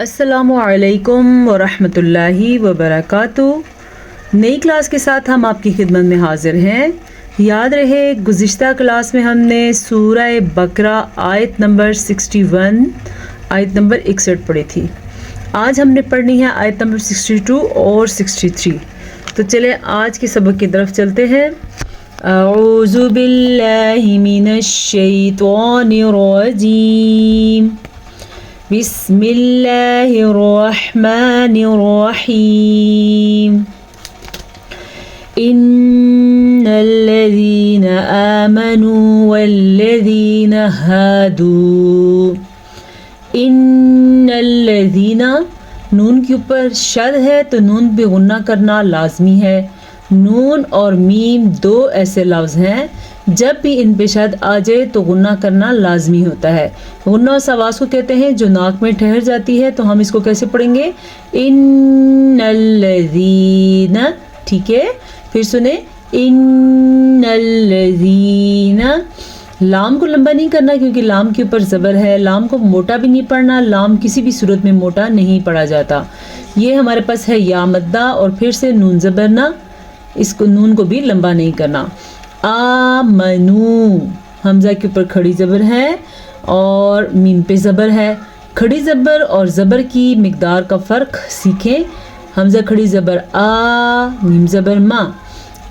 السلام علیکم ورحمۃ اللہ وبرکاتہ۔ نئی کلاس کے ساتھ ہم آپ کی خدمت میں حاضر ہیں۔ یاد رہے گزشتہ کلاس میں ہم نے سورہ بقرہ آیت نمبر 61 آیت نمبر 61 پڑھی تھی۔ آج ہم نے پڑھنی ہے آیت نمبر 62 اور 63۔ تو چلیں آج کے سبق کی طرف چلتے ہیں۔ اعوذ باللہ من الشیطان الرجیم، بسم اللہ الرحمن الرحیم۔ ان الذین آمنوا والذین ہادوا، ان الذین نون کے اوپر شد ہے تو نون پہ غنہ کرنا لازمی ہے۔ نون اور میم دو ایسے لفظ ہیں جب بھی ان پہ شد آ جائے تو غنہ کرنا لازمی ہوتا ہے۔ غنہ اس آواز کو کہتے ہیں جو ناک میں ٹھہر جاتی ہے، تو ہم اس کو کیسے پڑھیں گے؟ ان الذین، ٹھیک ہے؟ پھر سنیں، ان الذین۔ لام کو لمبا نہیں کرنا کیونکہ لام کے اوپر زبر ہے۔ لام کو موٹا بھی نہیں پڑھنا، لام کسی بھی صورت میں موٹا نہیں پڑھا جاتا۔ یہ ہمارے پاس ہے یا مدہ، اور پھر سے نون زبرنا، اس کو نون کو بھی لمبا نہیں کرنا۔ آمنو، حمزہ کے اوپر کھڑی زبر ہے اور میم پہ زبر ہے۔ کھڑی زبر اور زبر کی مقدار کا فرق سیکھیں۔ حمزہ کھڑی زبر آ، میم زبر ما۔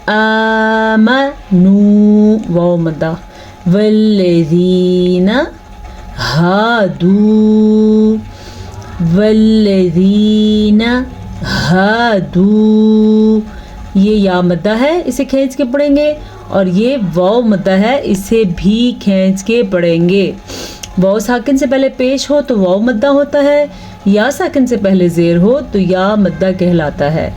آمنو، واو مدہ۔ والذین ہادو، والذین ہادو، یہ یا مدہ ہے، اسے کھینچ کے پڑھیں گے، اور یہ واو مدہ ہے، اسے بھی کھینچ کے پڑھیں گے۔ واو ساکن سے پہلے پیش ہو تو واو مدہ ہوتا ہے، یا ساکن سے پہلے زیر ہو تو یا مدہ کہلاتا ہے،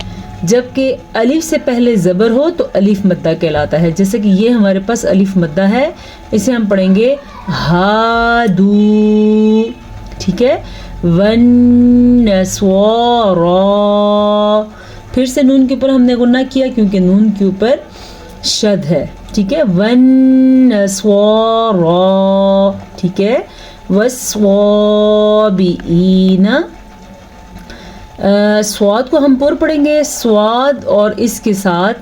جبکہ الف سے پہلے زبر ہو تو الف مدہ کہلاتا ہے۔ جیسے کہ یہ ہمارے پاس الف مدہ ہے، اسے ہم پڑھیں گے ہادو، ٹھیک ہے؟ والنصارى، پھر سے نون کے اوپر ہم نے غنہ کیا کیونکہ نون کے اوپر شد ہے، ٹھیک ہے؟ والنصارى، ٹھیک ہے؟ والصابئین، سواد کو ہم پور پڑھیں گے۔ سواد اور اس کے ساتھ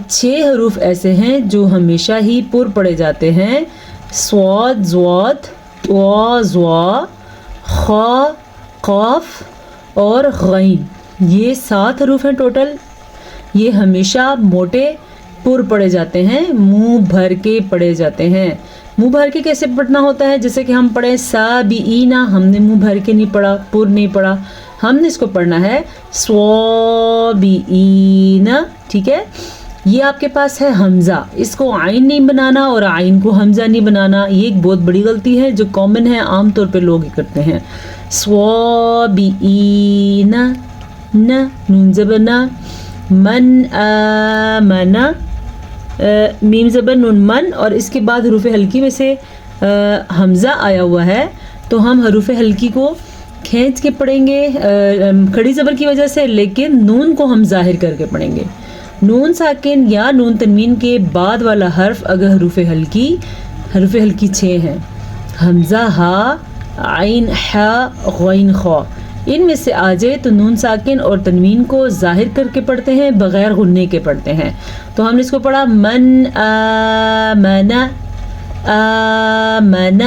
6 حروف ایسے ہیں جو ہمیشہ ہی پور پڑھے جاتے ہیں۔ سواد، زواد، طا، زوا، خا، قاف اور غین، یہ 7 حروف ہیں ٹوٹل۔ یہ ہمیشہ موٹے پور پڑھے جاتے ہیں، منہ بھر کے پڑھے جاتے ہیں۔ منہ بھر کے کیسے پڑھنا ہوتا ہے؟ جیسے کہ ہم پڑھیں سابئینا، ہم نے منہ بھر کے نہیں پڑھا، پور نہیں پڑھا، ہم نے اس کو پڑھنا ہے صابئین، ٹھیک ہے؟ یہ آپ کے پاس ہے حمزہ، اس کو عین نہیں بنانا اور عین کو حمزہ نہیں بنانا، یہ ایک بہت بڑی غلطی ہے جو کامن ہے، عام طور پہ لوگ ہی کرتے ہیں۔ صابئین، نون زبر نا، من آمن، میم زبر نون من، اور اس کے بعد حروف ہلکی میں سے حمزہ آیا ہوا ہے، تو ہم حروف ہلکی کو کھینچ کے پڑھیں گے کھڑی زبر کی وجہ سے، لیکن نون کو ہم ظاہر کر کے پڑھیں گے۔ نون ساکن یا نون تنوین کے بعد والا حرف اگر حروف ہلکی 6 ہیں، حمزہ، ہا، عین، حا، غین، خا، ان میں سے آ جائے تو نون ساکن اور تنوین کو ظاہر کر کے پڑھتے ہیں، بغیر غنے کے پڑھتے ہیں۔ تو ہم نے اس کو پڑھا من آمن، آمن،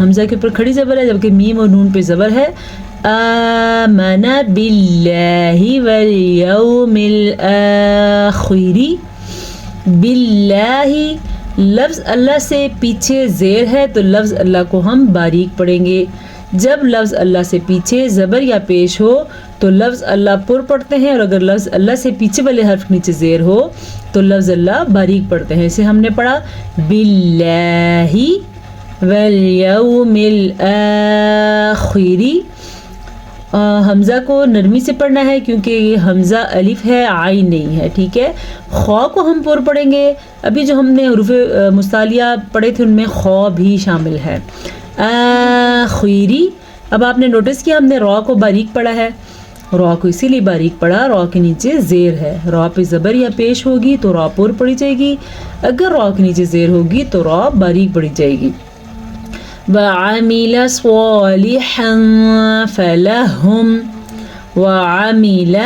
حمزہ کے اوپر کھڑی زبر ہے جبکہ میم اور نون پہ زبر ہے۔ آمن باللہ والیوم الآخر، باللہ، لفظ اللہ سے پیچھے زیر ہے تو لفظ اللہ کو ہم باریک پڑھیں گے۔ جب لفظ اللہ سے پیچھے زبر یا پیش ہو تو لفظ اللہ پر پڑھتے ہیں، اور اگر لفظ اللہ سے پیچھے والے حرف نیچے زیر ہو تو لفظ اللہ باریک پڑھتے ہیں۔ اسے ہم نے پڑھا باللہ والیوم الآخر۔ حمزہ کو نرمی سے پڑھنا ہے کیونکہ یہ حمزہ الف ہے، عین نہیں ہے، ٹھیک ہے؟ خا کو ہم پور پڑھیں گے۔ ابھی جو ہم نے حروف مستعلیہ پڑھے تھے ان میں خا بھی شامل ہے۔ آخری، اب آپ نے نوٹس کیا ہم نے را کو باریک پڑھا ہے، را کو اسی لیے باریک پڑھا، را کے نیچے زیر ہے، را پہ زبر یا پیش ہوگی تو را پور پڑھی جائے گی، اگر را کے نیچے زیر ہوگی تو را باریک پڑھی جائے گی۔ وعمل صالحا فلہم، وعمل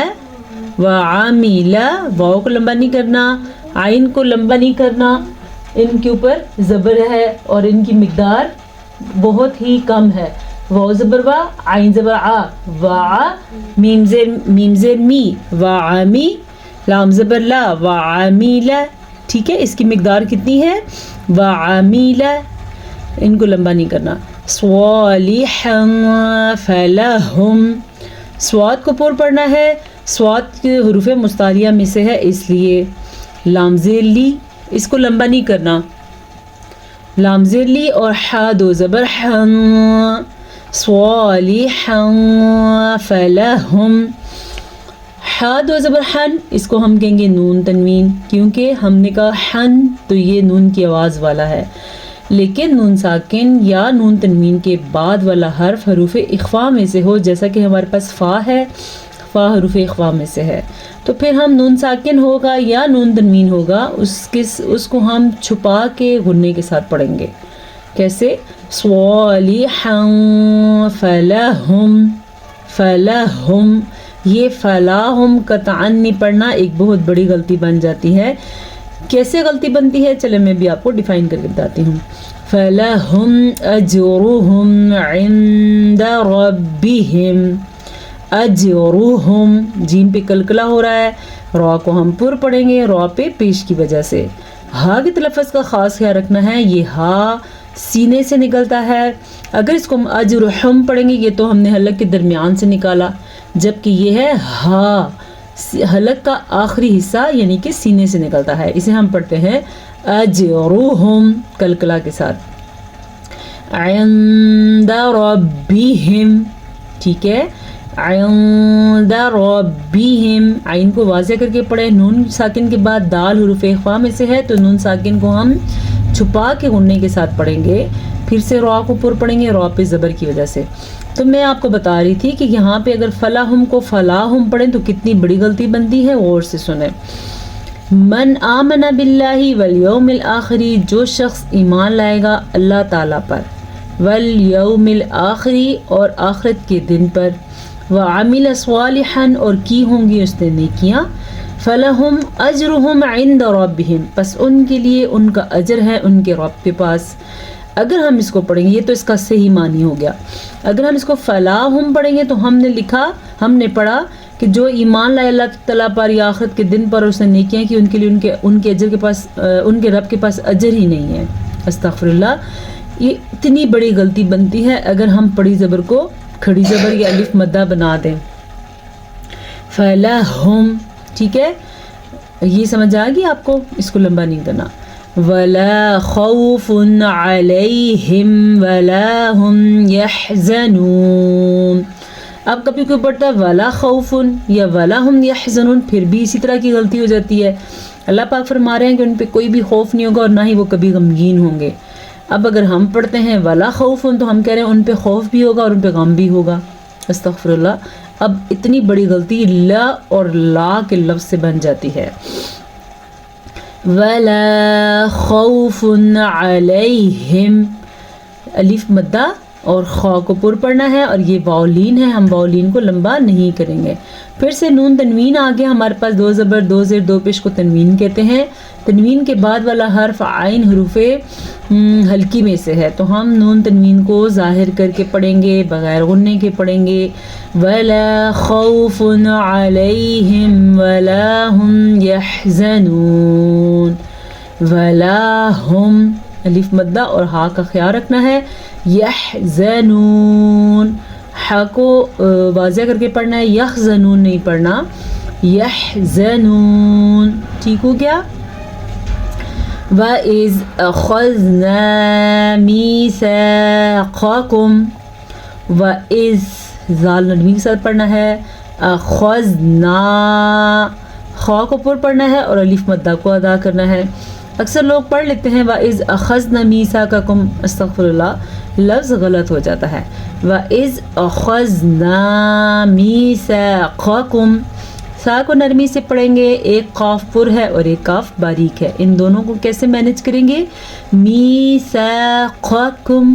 واؤ کو لمبا نہیں کرنا، عین کو لمبا نہیں کرنا، ان کے اوپر زبر ہے اور ان کی مقدار بہت ہی کم ہے. واؤ زبر وا، عین زبر آ، وا، میم زیر می، وعمی، لام زبر لا، وعمیل. ٹھیک ہے، اس کی مقدار کتنی ہے؟ وعمیل، ان کو لمبا نہیں کرنا. صالحا فلہم، سواد کو پور پڑھنا ہے، سواد کے حروف مستعلیہ میں سے ہے اس لیے. لام زیر لی، اس کو لمبا نہیں کرنا، لام زیر لی اور حا دو زبر حن، صالحا فلہم. حا دو زبر حن، اس کو ہم کہیں گے نون تنوین، کیونکہ ہم نے کہا حن تو یہ نون کی آواز والا ہے، لیکن نون ساکن یا نون تنوین کے بعد والا حرف حروف اخفا میں سے ہو، جیسا کہ ہمارے پاس فا ہے، فا حروف اخفا میں سے ہے، تو پھر ہم نون ساکن ہوگا یا نون تنوین ہوگا، اس کو ہم چھپا کے غنّے کے ساتھ پڑھیں گے. کیسے؟ صالحا فلہم، فلہم، یہ فلاہم قطعاً نہیں پڑھنا، ایک بہت بڑی غلطی بن جاتی ہے. کیسے غلطی بنتی ہے؟ چلے میں بھی آپ کو ڈیفائن کر کے بتاتی ہوں. فلہم اجرہم عند ربہم، اجرہم، جیم پہ کلکلا ہو رہا ہے، را کو ہم پر پڑھیں گے، را پہ پیش کی وجہ سے. ہا کے تلفظ کا خاص خیال رکھنا ہے، یہ ہا سینے سے نکلتا ہے. اگر اس کو ہم اجرہم پڑھیں گے، یہ تو ہم نے حلق کے درمیان سے نکالا، جبکہ یہ ہے ہا حلق کا آخری حصہ یعنی کہ سینے سے نکلتا ہے. اسے ہم پڑھتے ہیں اجرہم کلکلا کے ساتھ. عند ربہم، ٹھیک ہے، عند ربہم، عین کو واضح کر کے پڑھیں. نون ساکن کے بعد دال حروف اخفا میں سے ہے، تو نون ساکن کو ہم چھپا کے غنّے کے ساتھ پڑھیں گے، پھر سے را کو پر پڑھیں گے، را پہ زبر کی وجہ سے. تو میں آپ کو بتا رہی تھی کہ یہاں پہ اگر فلاہم کو فلاہم پڑھیں تو کتنی بڑی غلطی بنتی ہے، غور سے سنیں. من آمن باللہ والیوم الآخری، جو شخص ایمان لائے گا اللہ تعالیٰ پر، والیوم الآخری اور آخرت کے دن پر، وعمل صالحا اور کی ہوں گی اس نے نیکیاں، فلہم اجرہم عند ربہم، پس ان کے لیے ان کا اجر ہے ان کے رب کے پاس. اگر ہم اس کو پڑھیں گے، یہ تو اس کا صحیح معنی ہو گیا. اگر ہم اس کو فلاہم پڑھیں گے تو ہم نے پڑھا کہ جو ایمان لائے اللہ تعالیٰ پر یا آخرت کے دن پر اس نے نیکیاں کی، ان کے لیے ان کے اجر کے پاس، ان کے رب کے پاس اجر ہی نہیں ہے. استغفر اللہ، یہ اتنی بڑی غلطی بنتی ہے اگر ہم پڑی زبر کو کھڑی زبر یا الف مدہ بنا دیں. فلاہم، ٹھیک ہے، یہ سمجھ آ گئی آپ کو، اس کو لمبا نہیں کرنا. ولا خوف علیہم ولا ہم یحزنون. اب کبھی کوئی پڑھتا ہے ولا خوف یا ولا ہم یحزنون، پھر بھی اسی طرح کی غلطی ہو جاتی ہے. اللہ پاک فرما رہے ہیں کہ ان پہ کوئی بھی خوف نہیں ہوگا اور نہ ہی وہ کبھی غمگین ہوں گے. اب اگر ہم پڑھتے ہیں ولا خوف تو ہم کہہ رہے ہیں ان پہ خوف بھی ہوگا اور ان پہ غم بھی ہوگا. استغفر اللہ. اب اتنی بڑی غلطی لا اور لا کے لفظ سے بن جاتی ہے. ولا خوف علیہم، الف مدہ اور خا کو پر پڑھنا ہے، اور یہ واؤلین ہے، ہم واؤلین کو لمبا نہیں کریں گے. پھر سے نون تنوین آگے ہمارے پاس دو زبر دو زیر دو پیش کو تنوین کہتے ہیں. تنوین کے بعد والا حرف عین حروف ہلکی میں سے ہے، تو ہم نون تنوین کو ظاہر کر کے پڑھیں گے، بغیر غنّے کے پڑھیں گے. ولا خوف علیہم ولا ہم یحزنون. ولا ہم، الف مدہ اور ہا کا خیال رکھنا ہے. یحزنون، ہا کو واضح کر کے پڑھنا ہے، یحزنون نہیں پڑھنا، یحزنون. ٹھیک ہو گیا. وَإِذْ أَخَذْنَا مِيثَاقَكُمْ، وَإِذْ زال نرمی کے ساتھ پڑھنا ہے. أَخَذْنَا، خا کو پر پڑھنا ہے اور الف مدہ کو ادا کرنا ہے. اکثر لوگ پڑھ لیتے ہیں وَإِذْ أَخَذْنَا مِيثَاقَكُمْ، استغفر اللہ، لفظ غلط ہو جاتا ہے. وَإِذْ أَخَذْنَا مِيثَاقَكُمْ، سا کو نرمی سے پڑھیں گے، ایک قاف پر ہے اور ایک قاف باریک ہے، ان دونوں کو کیسے مینج کریں گے؟ میثاقکم،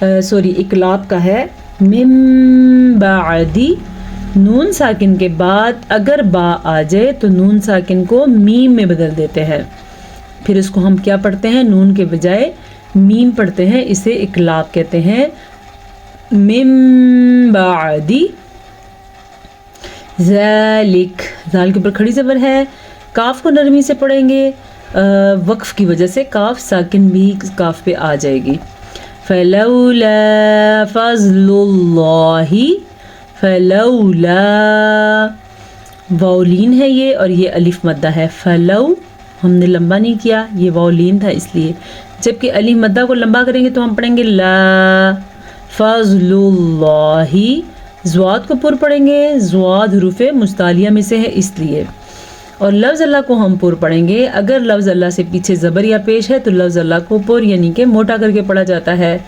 اقلاب کا ہے من بعدی، نون ساکن کے بعد اگر با آ جائے تو نون ساکن کو میم میں بدل دیتے ہیں، پھر اس کو ہم کیا پڑھتے ہیں؟ نون کے بجائے میم پڑھتے ہیں، اسے اقلاب کہتے ہیں۔ من بعدی ذالک، ذال کے اوپر کھڑی زبر ہے، کاف کو نرمی سے پڑھیں گے، وقف کی وجہ سے کاف ساکن بھی کاف پہ آ جائے گی۔ فلولا فضل اللہ، فلولا واولین ہے یہ، اور یہ الف مدہ ہے، فلو ہم نے لمبا نہیں کیا، یہ واولین تھا اس لیے، جبکہ الف مدہ کو لمبا کریں گے تو ہم پڑھیں گے لا فضل اللہ، زواد کو پر پڑھیں گے، زواد حروف مستعلیہ میں سے ہے اس لیے، اور لفظ اللہ کو ہم پر پڑھیں گے، اگر لفظ اللہ سے پیچھے زبر یا پیش ہے تو لفظ اللہ کو پر یعنی کہ موٹا کر کے پڑھا جاتا ہے۔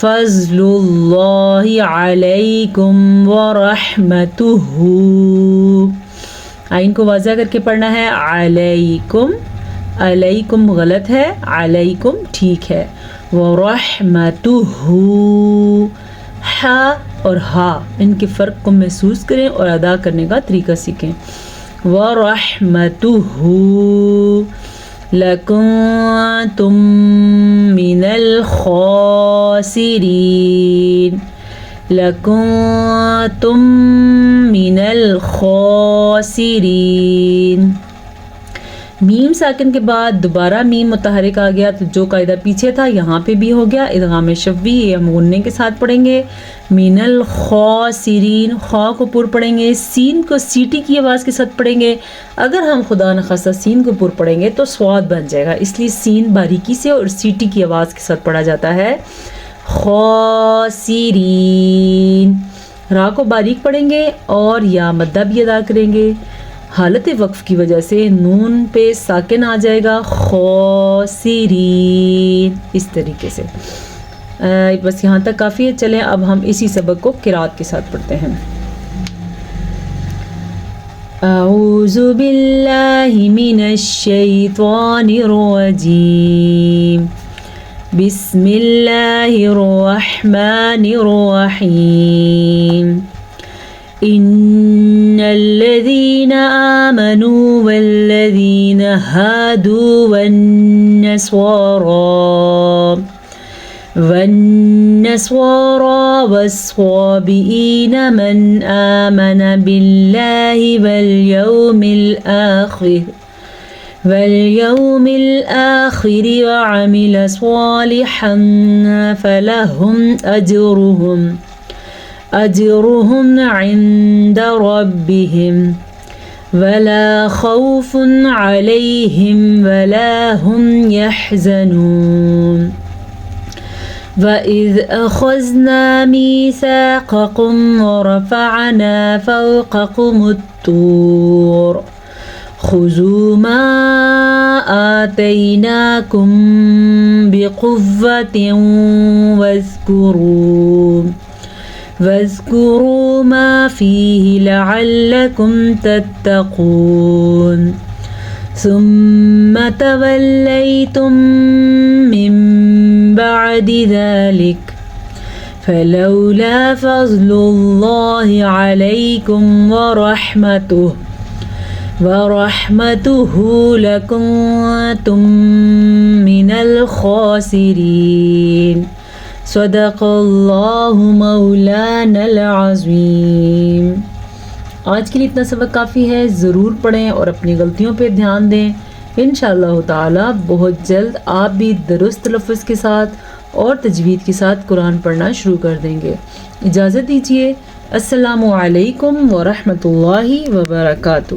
فضل اللہ علیکم ورحمتہ، آئین کو واضح کر کے پڑھنا ہے، علیکم، علیکم غلط ہے، علیکم ٹھیک ہے، ورحمتہ، ہا اور ہا ان کے فرق کو محسوس کریں اور ادا کرنے کا طریقہ سیکھیں۔ وَرَحْمَتُهُ لَكُنْتُمْ مِنَ الْخَاسِرِينَ، لَكُنْتُمْ مِنَ الْخَاسِرِينَ، میم ساکن کے بعد دوبارہ میم متحرک آ گیا تو جو قاعدہ پیچھے تھا یہاں پہ بھی ہو گیا، ادغام شفوی، یہ ہم غننے کے ساتھ پڑھیں گے۔ من الخاسرین، خا کو پر پڑھیں گے، سین کو سیٹی کی آواز کے ساتھ پڑھیں گے، اگر ہم خدا نخواستہ سین کو پر پڑھیں گے تو سواد بن جائے گا، اس لیے سین باریکی سے اور سیٹی کی آواز کے ساتھ پڑھا جاتا ہے، خاسرین۔ را کو باریک پڑھیں گے اور یا مدہ بھی ادا کریں گے، حالت وقف کی وجہ سے نون پہ ساکن آ جائے گا، خاسرین، اس طریقے سے۔ بس یہاں تک کافی ہے، چلیں اب ہم اسی سبق کو قرات کے ساتھ پڑھتے ہیں۔ اعوذ باللہ من الشیطان الرجیم، بسم اللہ الرحمن الرحیم، ان الذين آمنوا والذين هادوا والنصارى والصابئين من آمن بالله واليوم الآخر وعمل صالحا فلهم أجرهم عند ربهم ولا خوف عليهم ولا هم يحزنون، وَإِذْ أَخَذْنَا مِيثَاقَكُمْ وَرَفَعْنَا فَوْقَكُمُ الطُّورَ خُذُوا مَا آتَيْنَاكُمْ بِقُوَّةٍ واذكروا ما فيه لعلكم تتقون، ثم توليتم من بعد ذلك فلولا فضل الله عليكم ورحمته لكنتم من الخاسرين، صدق اللہ مولانا العظیم۔ آج کے لیے اتنا سبق کافی ہے، ضرور پڑھیں اور اپنی غلطیوں پہ دھیان دیں، انشاءاللہ تعالی بہت جلد آپ بھی درست لفظ کے ساتھ اور تجوید کے ساتھ قرآن پڑھنا شروع کر دیں گے۔ اجازت دیجیے، السلام علیکم ورحمۃ اللہ وبرکاتہ۔